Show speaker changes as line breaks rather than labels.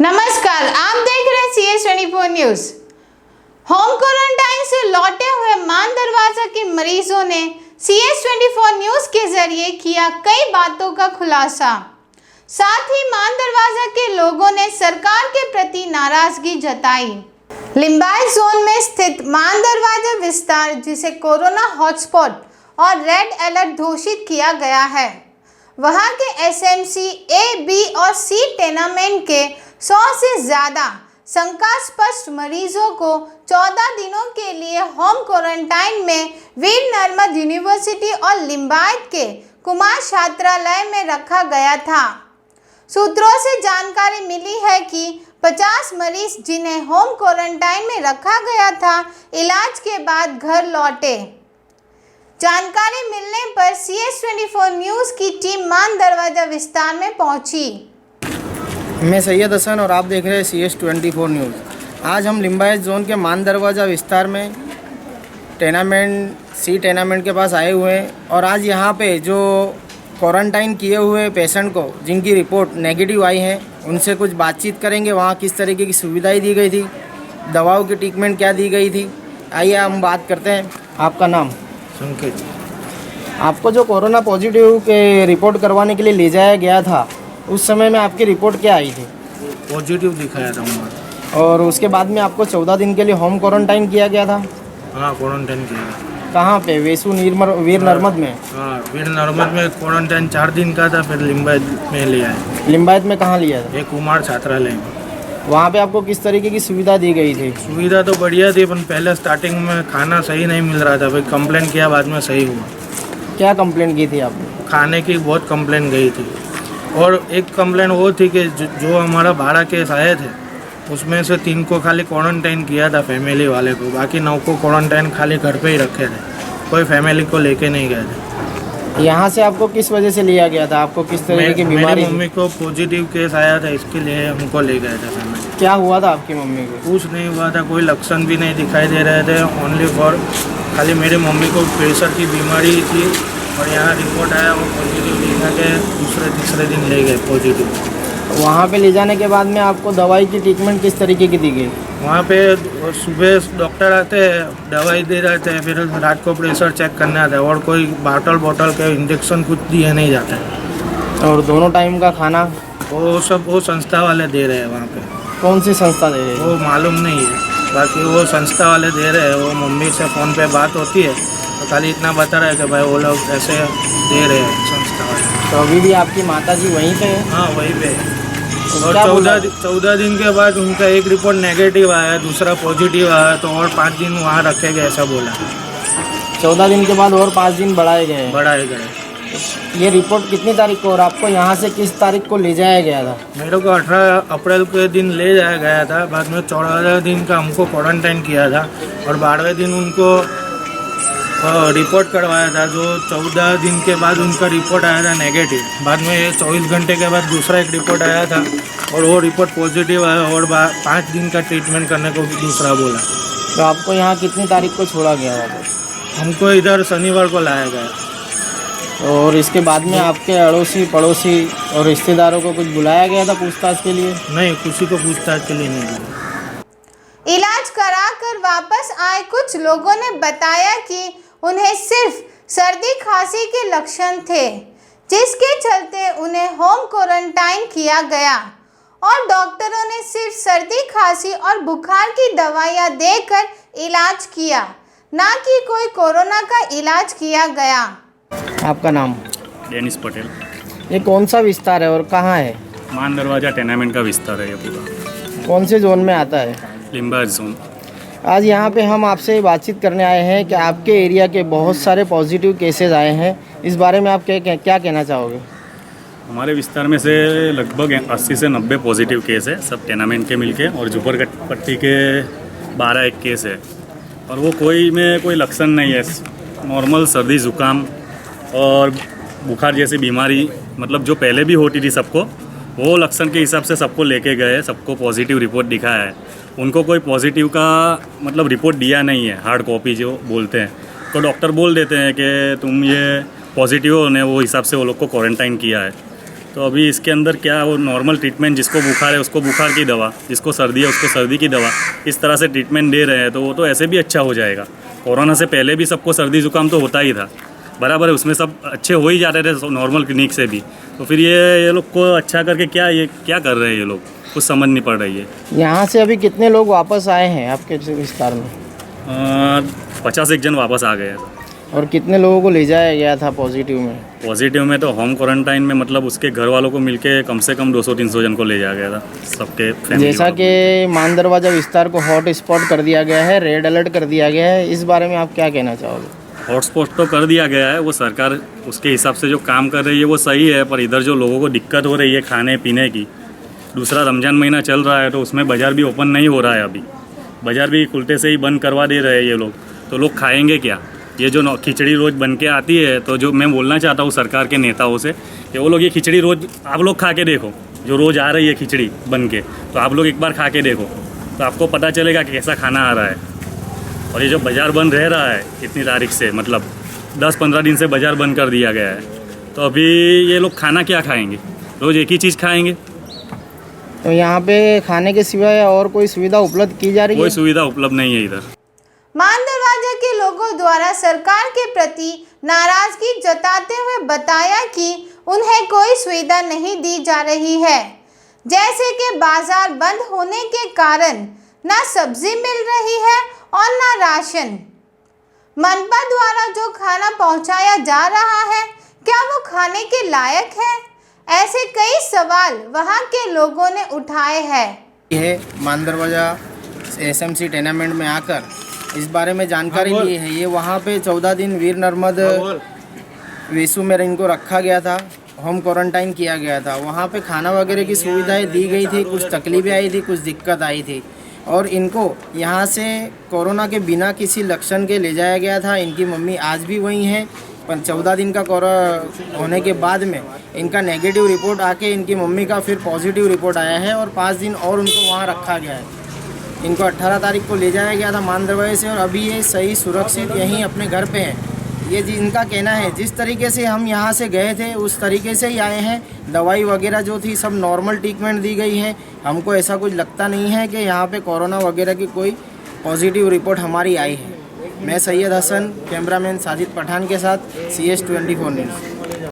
नमस्कार, आप देख रहे हैं CS24 न्यूज। होम क्वारंटाइन से लौटे हुए मान दरवाजा के मरीजों ने CS24 न्यूज के जरिए किया कई बातों का खुलासा। साथ ही मान दरवाजा के लोगों ने सरकार के प्रति नाराजगी जताई। लिंबायत जोन में स्थित मान दरवाजा विस्तार, जिसे कोरोना हॉटस्पॉट और रेड अलर्ट घोषित किया गया है, वहां के SMC A, B और C टेनामेंट के 100 से ज़्यादा शंकास्पद मरीजों को 14 दिनों के लिए होम क्वारंटाइन में वीर नर्मद यूनिवर्सिटी और लिंबायत के कुमार छात्रालय में रखा गया था। सूत्रों से जानकारी मिली है कि 50 मरीज जिन्हें होम क्वारंटाइन में रखा गया था, इलाज के बाद घर लौटे। जानकारी मिलने पर CS24 न्यूज़ की टीम मान दरवाजा विस्तार में पहुंची।
मैं सैयद हसन और आप देख रहे हैं CS24 न्यूज़। आज हम लिंबायत जोन के मान दरवाज़ा विस्तार में C टेनामेंट के पास आए हुए हैं और आज यहाँ पे जो क्वारंटाइन किए हुए पेशेंट को जिनकी रिपोर्ट नेगेटिव आई है, उनसे कुछ बातचीत करेंगे। वहाँ किस तरीके की सुविधाएं दी गई थी, दवाओं की ट्रीटमेंट क्या दी गई थी, आइए हम बात करते हैं। आपका नाम?
संकेत।
आपको जो कोरोना पॉजिटिव के रिपोर्ट करवाने के लिए ले जाया गया था, उस समय में आपकी रिपोर्ट क्या आई थी?
पॉजिटिव दिखाया था हमारा।
और उसके बाद में आपको 14 दिन के लिए होम क्वारंटाइन किया गया था?
हाँ, क्वारंटाइन किया।
कहाँ पे? वेसु वीर नर्मद में?
हाँ, वीर नर्मद में क्वारंटाइन 4 दिन का था, फिर लिंबायत में लिया है।
लिंबायत में कहाँ लिया था?
एक कुमार छात्रालय में।
वहाँ पे आपको किस तरीके की सुविधा दी गई थी?
सुविधा तो बढ़िया थी, पर पहले स्टार्टिंग में खाना सही नहीं मिल रहा था, फिर कंप्लेन किया, बाद में सही हुआ।
क्या कंप्लेंट की थी आपने?
खाने की बहुत कंप्लेन गई थी। और एक कंप्लेन वो थी कि जो हमारा 12 केस आए थे, उसमें से 3 को खाली क्वारंटाइन किया था फैमिली वाले को, बाकी 9 को क्वारंटाइन खाली घर पे ही रखे थे, कोई फैमिली को लेके नहीं गए थे।
यहाँ से आपको किस वजह से लिया गया था? आपको किस तरीके की बीमारी?
मेरी मम्मी को पॉजिटिव केस आया था, इसके लिए हमको ले गए थे फैमिली।
क्या हुआ था आपकी मम्मी को?
कुछ नहीं हुआ था, कोई लक्षण भी नहीं दिखाई दे रहे थे। ओनली फॉर खाली मेरी मम्मी को प्रेशर की बीमारी थी और यहाँ रिपोर्ट आया, वो पॉजिटिव दिखा के दूसरे-तीसरे दिन ले गए पॉजिटिव।
वहाँ पे ले जाने के बाद में आपको दवाई की ट्रीटमेंट किस तरीके की दी गई?
वहाँ पे सुबह डॉक्टर आते हैं, दवाई दे रहते हैं, फिर रात को प्रेशर चेक करने आते हैं, और कोई बोतल के इंजेक्शन कुछ दिए नहीं जाते हैं।
और दोनों टाइम का खाना
वो संस्था वाले दे रहे हैं वहाँ पे।
कौन सी संस्था दे रही है?
वो मालूम नहीं है, बाकी वो संस्था वाले दे रहे हैं। वो मम्मी से फ़ोन पे बात होती है तो खाली इतना बता रहा है कि भाई वो लोग ऐसे दे रहे हैं संस्था वाले।
तो अभी भी आपकी माताजी वहीं पे है?
हाँ, वहीं पे।
तो
और
क्या बोला?
14 दिन के बाद उनका एक रिपोर्ट नेगेटिव आया, दूसरा पॉजिटिव आया, तो और 5 दिन वहाँ रखेंगे ऐसा बोला।
14 दिन के बाद और 5 दिन बढ़ाए गए। ये रिपोर्ट कितनी तारीख को, और आपको यहाँ से किस तारीख को ले जाया गया था?
मेरे को 18 अप्रैल के दिन ले जाया गया था, बाद में 14 दिन का हमको क्वारंटाइन किया था और 12वें दिन उनको रिपोर्ट करवाया था। जो 14 दिन के बाद उनका रिपोर्ट आया था नेगेटिव, बाद में 24 घंटे के बाद दूसरा एक रिपोर्ट आया था और वो रिपोर्ट पॉजिटिव आया, और 5 दिन का ट्रीटमेंट करने को दूसरा बोला।
तो आपको यहाँ कितनी तारीख को छोड़ा गया वापस?
हमको इधर शनिवार को लाया गया।
और इसके बाद में आपके अड़ोसी पड़ोसी और रिश्तेदारों को कुछ बुलाया गया था पूछताछ के लिए?
नहीं, किसी को पूछताछ के लिए नहीं बुलाया।
इलाज कराकर वापस आए कुछ लोगों ने बताया कि उन्हें सिर्फ सर्दी खांसी के लक्षण थे, जिसके चलते उन्हें होम क्वारंटाइन किया गया और डॉक्टरों ने सिर्फ सर्दी खांसी और बुखार की दवाइयां देकर इलाज किया, ना कि कोई कोरोना का इलाज किया गया।
आपका नाम?
डेनिस पटेल।
ये कौन सा विस्तार है और कहाँ है?
मान दरवाजा टेनामेंट का विस्तार है ये पूरा।
कौन से जोन में आता है?
लिंबायत जोन।
आज यहाँ पे हम आपसे बातचीत करने आए हैं कि आपके एरिया के बहुत सारे पॉजिटिव केसेस आए हैं, इस बारे में आप क्या कहना चाहोगे?
हमारे विस्तार में से लगभग 80 से 90 पॉजिटिव केस है, सब टेनामेंट के मिलके, और झुपरपट्टी के 12 केस है, और वो कोई लक्षण नहीं है। नॉर्मल सर्दी ज़ुकाम और बुखार जैसी बीमारी, मतलब जो पहले भी होती थी सबको, वो लक्षण के हिसाब से सबको लेके गए, सबको पॉजिटिव रिपोर्ट दिखाया है। उनको कोई पॉजिटिव का मतलब रिपोर्ट दिया नहीं है, हार्ड कॉपी जो बोलते हैं, तो डॉक्टर बोल देते हैं कि तुम ये पॉजिटिव हो, उन्हें वो हिसाब से वो लोग को क्वारंटाइन किया है। तो अभी इसके अंदर क्या वो नॉर्मल ट्रीटमेंट, जिसको बुखार है उसको बुखार की दवा, जिसको सर्दी है उसको सर्दी की दवा, इस तरह से ट्रीटमेंट दे रहे हैं, तो वो तो ऐसे भी अच्छा हो जाएगा। कोरोना से पहले भी सबको सर्दी जुकाम तो होता ही था, बराबर है, उसमें सब अच्छे हो ही जाते थे नॉर्मल क्लिनिक से भी। तो फिर ये लोग को अच्छा करके क्या कर रहे हैं ये लोग, कुछ समझ नहीं पड़ रही है।
यहाँ से अभी कितने लोग वापस आए हैं आपके विस्तार में?
51 जन वापस आ गए।
और कितने लोगों को ले जाया गया था पॉजिटिव में?
पॉजिटिव में तो होम क्वारंटाइन में मतलब उसके घर वालों को मिलके कम से कम 200-300 जन को ले जाया गया था, सबके फैमिली।
जैसा कि मान दरवाज़ा विस्तार को हॉट स्पॉट कर दिया गया है, रेड अलर्ट कर दिया गया है, इस बारे में आप क्या कहना चाहोगे?
हॉटस्पॉट तो कर दिया गया है, वो सरकार उसके हिसाब से जो काम कर रही है वो सही है, पर इधर जो लोगों को दिक्कत हो रही है खाने पीने की, दूसरा रमज़ान महीना चल रहा है तो उसमें बाज़ार भी ओपन नहीं हो रहा है, अभी बाज़ार भी खुलते से ही बंद करवा दे रहे हैं ये लोग, तो लोग खाएंगे क्या? ये जो खिचड़ी रोज़ बन के आती है, तो जो मैं बोलना चाहता हूँ सरकार के नेताओं से कि वो लोग ये खिचड़ी रोज़ आप लोग खा के देखो, जो रोज़ आ रही है खिचड़ी बन के, तो आप लोग एक बार खा के देखो तो आपको पता चलेगा कि कैसा खाना आ रहा है। और ये जो बाज़ार बंद रह रहा है इतनी तारीख से, मतलब 10-15 दिन से बाज़ार बंद कर दिया गया है, तो अभी ये लोग खाना क्या खाएंगे? रोज़ एक ही चीज़ खाएंगे।
तो यहाँ पे खाने के सिवाय और कोई सुविधा उपलब्ध की जा रही है?
कोई सुविधा उपलब्ध नहीं है इधर।
मान दरवाजा के लोगों द्वारा सरकार के प्रति नाराजगी जताते हुए बताया कि उन्हें कोई सुविधा नहीं दी जा रही है, जैसे कि बाजार बंद होने के कारण ना सब्जी मिल रही है और ना राशन। मनपा द्वारा जो खाना पहुंचाया जा रहा है क्या वो खाने के लायक है? ऐसे कई सवाल वहां के लोगों ने उठाए हैं।
है मान दरवाजा SMC टेनामेंट में आकर इस बारे में जानकारी ली है। ये वहाँ पे 14 दिन वीर नर्मद वेसु में इनको रखा गया था, होम क्वारंटाइन किया गया था। वहाँ पे खाना वगैरह की सुविधाएं दी गई थी, कुछ तकलीफें आई थी, कुछ दिक्कत आई थी, और इनको यहाँ से कोरोना के बिना किसी लक्षण के ले जाया गया था। इनकी मम्मी आज भी वहीं हैं, पर 14 दिन का कोरोना होने के बाद में इनका नेगेटिव रिपोर्ट आके इनकी मम्मी का फिर पॉजिटिव रिपोर्ट आया है और 5 दिन और उनको वहाँ रखा गया है। इनको 18 तारीख को ले जाया गया था मान दरवाजे से, और अभी ये सही सुरक्षित यहीं अपने घर पे हैं। ये इनका कहना है जिस तरीके से हम यहाँ से गए थे उस तरीके से ही आए हैं। दवाई वगैरह जो थी सब नॉर्मल ट्रीटमेंट दी गई है। हमको ऐसा कुछ लगता नहीं है कि यहाँ पे कोरोना वगैरह की कोई पॉजिटिव रिपोर्ट हमारी आई है। मैं सैयद हसन, कैमरामैन साजिद पठान के साथ CS 24 न्यूज़।